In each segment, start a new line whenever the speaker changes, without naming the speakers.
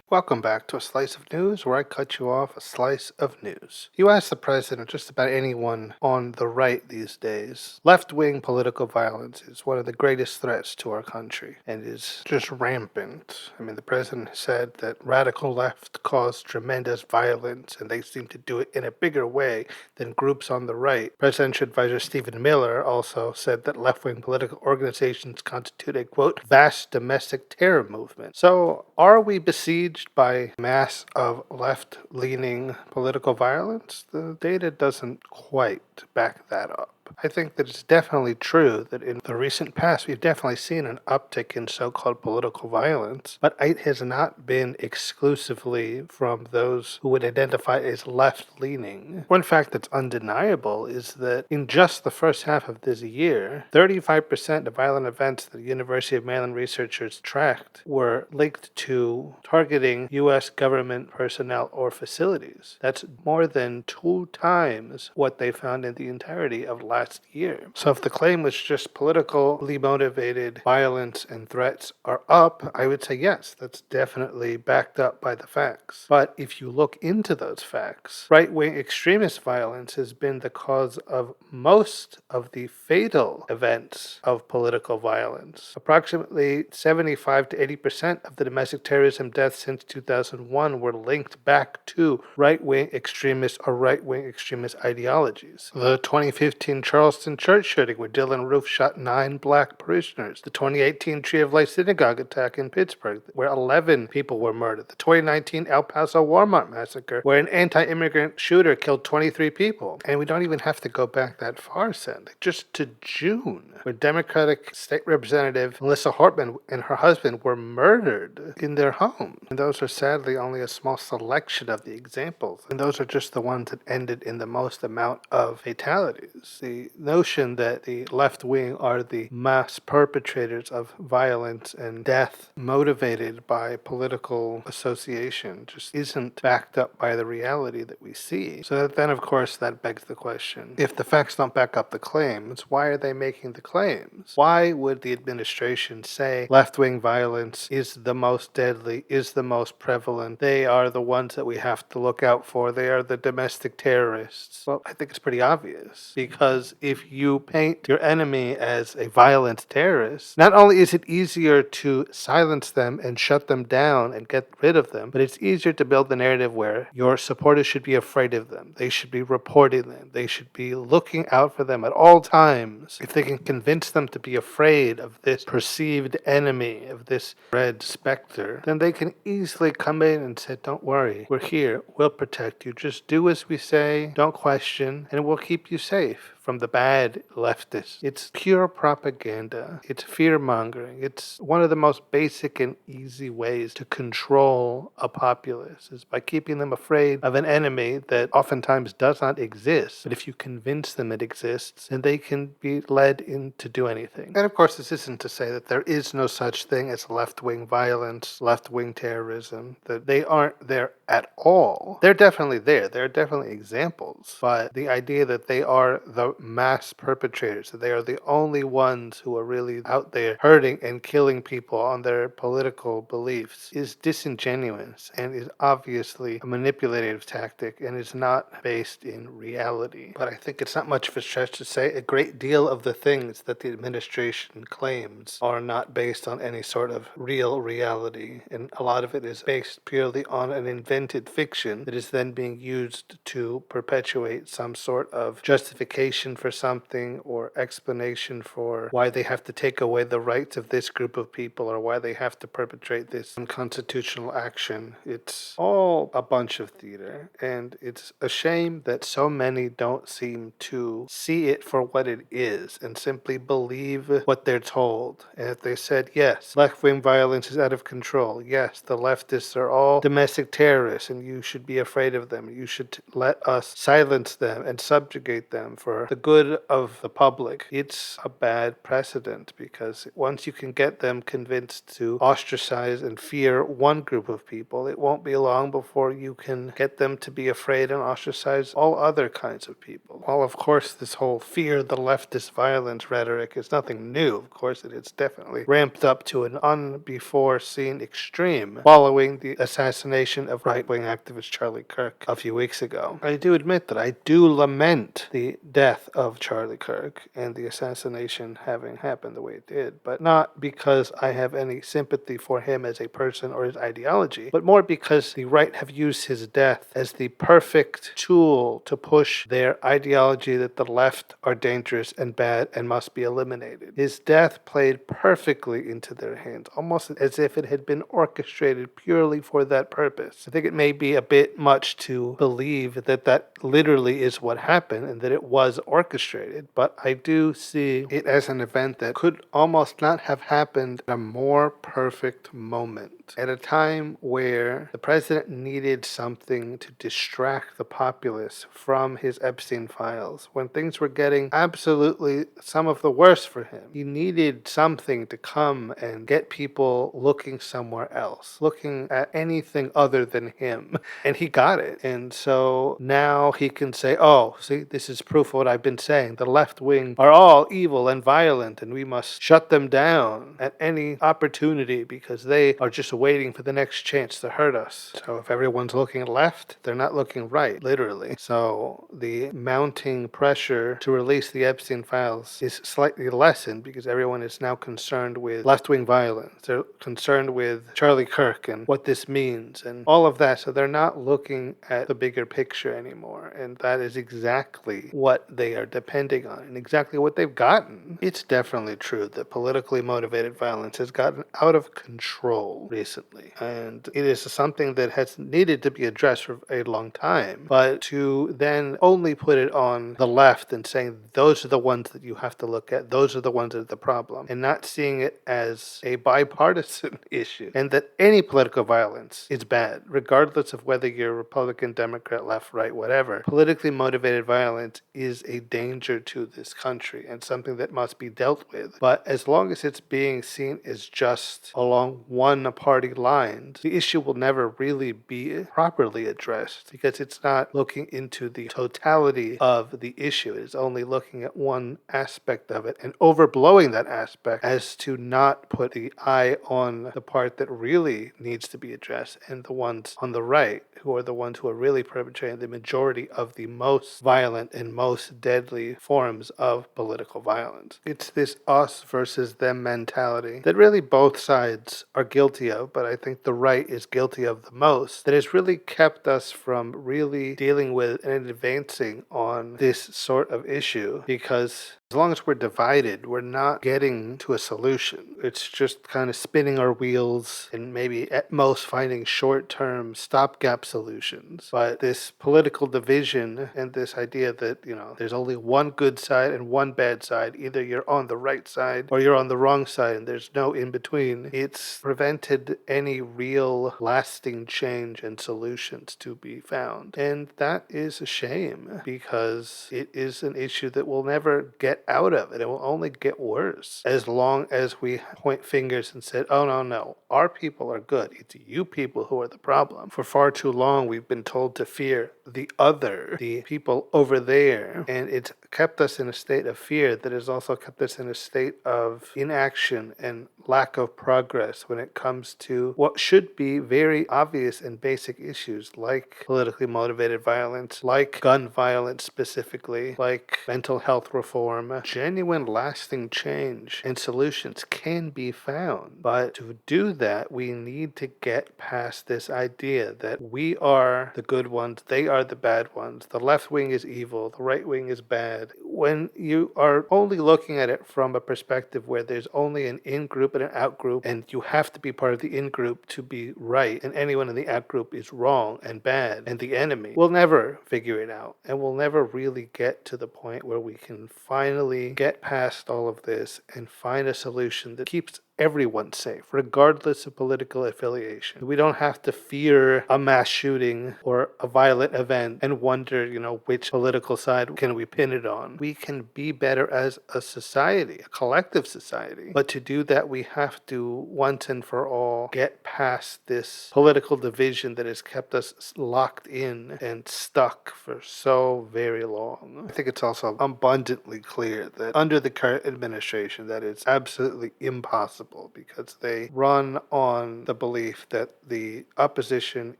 Welcome back to a slice of news where I cut you off a slice of news. You ask the president, just about anyone on the right these days. Left wing political violence is one of the greatest threats to our country and is just rampant. The president said that radical left caused tremendous violence and they seem to do it in a bigger way than groups on the right. Presidential advisor Stephen Miller also said that left wing political organizations constitute a quote, vast domestic terror movement. So, are we besieged by mass of left-leaning political violence? The data doesn't quite back that up. I think that it's definitely true that in the recent past we've definitely seen an uptick in so-called political violence, but it has not been exclusively from those who would identify as left-leaning. One fact that's undeniable is that in just the first half of this year, 35% of violent events that the University of Maryland researchers tracked were linked to targeting U.S. government personnel or facilities. That's more than 2 times what they found in the entirety of last year. So if the claim was just politically motivated violence and threats are up, I would say yes, that's definitely backed up by the facts. But if you look into those facts, right-wing extremist violence has been the cause of most of the fatal events of political violence. Approximately 75 to 80% of the domestic terrorism deaths since 2001 were linked back to right-wing extremist or right-wing extremist ideologies. The 2015 Charleston church shooting where Dylan Roof shot 9 black parishioners. The 2018 Tree of Life synagogue attack in Pittsburgh where 11 people were murdered. The 2019 El Paso Walmart massacre where an anti-immigrant shooter killed 23 people. And we don't even have to go back that far, sadly. Just to June, where Democratic State Representative Melissa Hortman and her husband were murdered in their home. And those are sadly only a small selection of the examples. And those are just the ones that ended in the most amount of fatalities. The notion that the left wing are the mass perpetrators of violence and death motivated by political association just isn't backed up by the reality that we see. So then, of course, that begs the question, if the facts don't back up the claims, why are they making the claims? Why would the administration say left-wing violence is the most deadly, is the most prevalent? They are the ones that we have to look out for. They are the domestic terrorists. Well, I think it's pretty obvious, because if you paint your enemy as a violent terrorist, not only is it easier to silence them and shut them down and get rid of them, but it's easier to build the narrative where your supporters should be afraid of them. They should be reporting them. They should be looking out for them at all times. If they can convince them to be afraid of this perceived enemy, of this red specter, then they can easily come in and say, don't worry, we're here, we'll protect you. Just do as we say, don't question, and we'll keep you safe from the bad leftists. It's pure propaganda. It's fear-mongering. It's one of the most basic and easy ways to control a populace is by keeping them afraid of an enemy that oftentimes does not exist. But if you convince them it exists, then they can be led in to do anything. And of course, this isn't to say that there is no such thing as left-wing violence, left-wing terrorism, that they aren't there at all. They're definitely there. There are definitely examples. But the idea that they are the mass perpetrators, that they are the only ones who are really out there hurting and killing people on their political beliefs is disingenuous and is obviously a manipulative tactic and is not based in reality. But I think it's not much of a stretch to say a great deal of the things that the administration claims are not based on any sort of real reality, and a lot of it is based purely on an invented fiction that is then being used to perpetuate some sort of justification for something or explanation for why they have to take away the rights of this group of people or why they have to perpetrate this unconstitutional action. It's all a bunch of theater, and it's a shame that so many don't seem to see it for what it is and simply believe what they're told. And if they said, yes, left-wing violence is out of control, yes, the leftists are all domestic terrorists and you should be afraid of them, you should let us silence them and subjugate them for the good of the public, it's a bad precedent because once you can get them convinced to ostracize and fear one group of people, it won't be long before you can get them to be afraid and ostracize all other kinds of people. While, of course, this whole fear the leftist violence rhetoric is nothing new, of course, it's definitely ramped up to an unbefore seen extreme following the assassination of right-wing activist Charlie Kirk a few weeks ago. I do admit that I do lament the death of Charlie Kirk and the assassination having happened the way it did, but not because I have any sympathy for him as a person or his ideology, but more because the right have used his death as the perfect tool to push their ideology that the left are dangerous and bad and must be eliminated. His death played perfectly into their hands, almost as if it had been orchestrated purely for that purpose. I think it may be a bit much to believe that that literally is what happened and that it was orchestrated, but I do see it as an event that could almost not have happened at a more perfect moment, at a time where the president needed something to distract the populace from his Epstein files, when things were getting absolutely some of the worst for him. He needed something to come and get people looking somewhere else, looking at anything other than him, and he got it. And so now he can say, oh, see, this is proof of what I've been saying. The left wing are all evil and violent, and we must shut them down at any opportunity because they are just waiting for the next chance to hurt us. So if everyone's looking left, they're not looking right, literally. So the mounting pressure to release the Epstein files is slightly lessened because everyone is now concerned with left-wing violence. They're concerned with Charlie Kirk and what this means and all of that. So they're not looking at the bigger picture anymore. And that is exactly what they are depending on and exactly what they've gotten. It's definitely true that politically motivated violence has gotten out of control recently. And it is something that has needed to be addressed for a long time. But to then only put it on the left and saying those are the ones that you have to look at, those are the ones that are the problem, and not seeing it as a bipartisan issue, and that any political violence is bad, regardless of whether you're Republican, Democrat, left, right, whatever. Politically motivated violence is a danger to this country and something that must be dealt with. But as long as it's being seen as just along one party lines, the issue will never really be properly addressed because it's not looking into the totality of the issue. It's only looking at one aspect of it and overblowing that aspect as to not put the eye on the part that really needs to be addressed and the ones on the right who are the ones who are really perpetrating the majority of the most violent and most deadly forms of political violence. It's this us versus them mentality that really both sides are guilty of, but I think the right is guilty of the most, that has really kept us from really dealing with and advancing on this sort of issue, because as long as we're divided, we're not getting to a solution. It's just kind of spinning our wheels and maybe at most finding short-term stopgap solutions. But this political division and this idea that, there's only one good side and one bad side, either you're on the right side or you're on the wrong side and there's no in between, it's prevented any real lasting change and solutions to be found. And that is a shame because it is an issue that will never get out of it. It will only get worse as long as we point fingers and said, oh, no, our people are good. It's you people who are the problem. For far too long, we've been told to fear the other, the people over there. And it's kept us in a state of fear that has also kept us in a state of inaction and lack of progress when it comes to what should be very obvious and basic issues like politically motivated violence, like gun violence specifically, like mental health reform. Genuine lasting change and solutions can be found. But to do that, we need to get past this idea that we are the good ones, they are the bad ones, the left wing is evil, the right wing is bad. When you are only looking at it from a perspective where there's only an in-group and an out-group, and you have to be part of the in-group to be right, and anyone in the out-group is wrong and bad and the enemy, we'll never figure it out, and we'll never really get to the point where we can finally get past all of this and find a solution that keeps everyone's safe, regardless of political affiliation. We don't have to fear a mass shooting or a violent event and wonder, which political side can we pin it on. We can be better as a society, a collective society. But to do that, we have to once and for all get past this political division that has kept us locked in and stuck for so very long. I think it's also abundantly clear that under the current administration that it's absolutely impossible, because they run on the belief that the opposition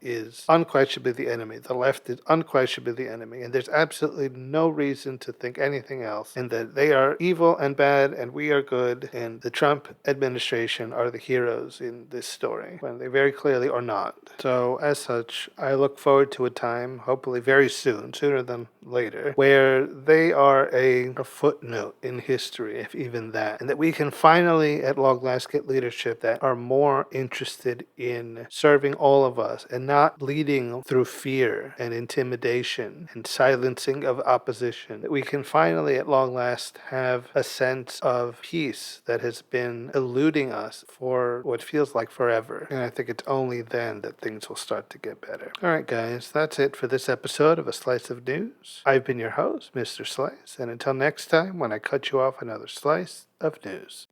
is unquestionably the enemy, the left is unquestionably the enemy, and there's absolutely no reason to think anything else, and that they are evil and bad and we are good, and the Trump administration are the heroes in this story, when they very clearly are not. So as such, I look forward to a time, hopefully very soon, sooner than later, where they are a footnote in history, if even that, and that we can finally at long last get leadership that are more interested in serving all of us and not leading through fear and intimidation and silencing of opposition. That we can finally at long last have a sense of peace that has been eluding us for what feels like forever. And I think it's only then that things will start to get better. Alright guys, that's it for this episode of A Slice of News. I've been your host, Mr. Slice, and until next time when I cut you off another slice of news.